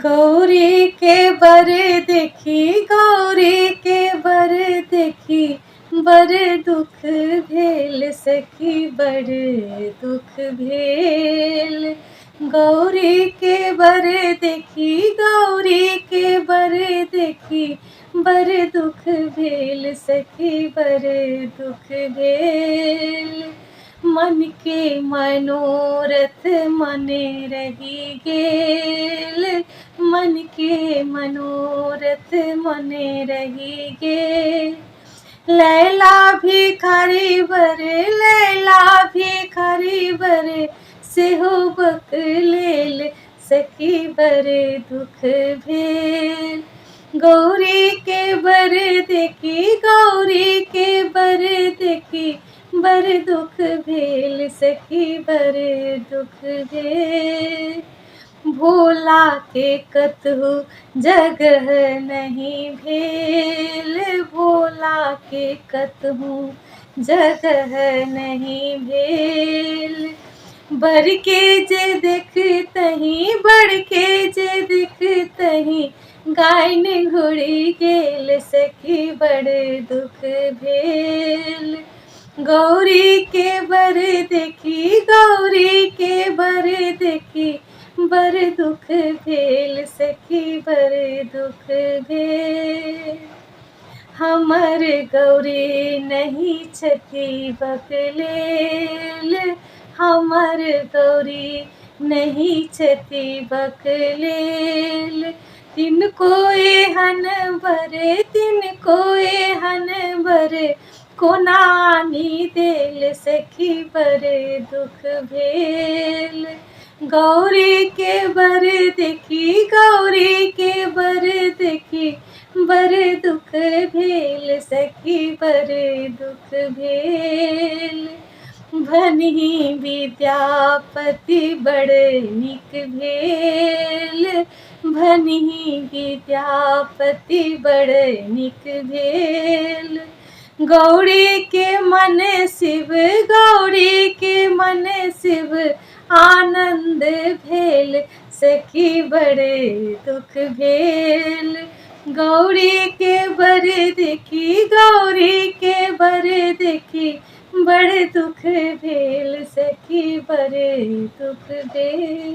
गौरी के बर देखी, गौरी के बर देखी, बर दुख भेल सखी, बड़ दुख भेल। गौरी के बर देखी, गौरी के बर देखी, बर दुख भेल सखी, बर दुख भेल। मन के मनोरथ मने रही गेल, मन के मनोरथ मने रही गेल। लैला भिखारी बरे, लैला भिखारी बरे, सेहो बक लेल सखी, बरे दुख भेल। गौरी के बर देखी, गौरी के बर देखी, बर दुख भेल सखी, बर दुख भेल। भोला के कतहु जगह नहीं भेल, भोला के कतहु जगह नहीं भेल। बर के जे देखतहीं, बर के जे देखतहीं, गायन घुड़ी गेल सखी, बड़ दुख भेल। गौरी के बर देखी, गौरी के बर देखी, बर दुख भेल सखी, बर दुख भेल। हमर गौरी नहीं छथि बकलेल, हमर गौरी नहीं छथि बकलेल। तिनको एहन बरे, तिनको एहन बरे, कोना आनी देल सखी, बर दुख भेल। गौरी के बर देखी, गौरी के बर देखी, बर दुख भेल सखी, बर दुख भेल। भनहि विद्यापति बड़ नीक भेल, भनहि विद्यापति बड़ नीक भेल। गौरी के मन शिव, गौरी के मन शिव, आनंद भेल सखी, बड़े दुख भेल। गौरी के बर देखी, गौरी के बर देखी, बड़ दुख भेल सखी, बड़े दुख भेल।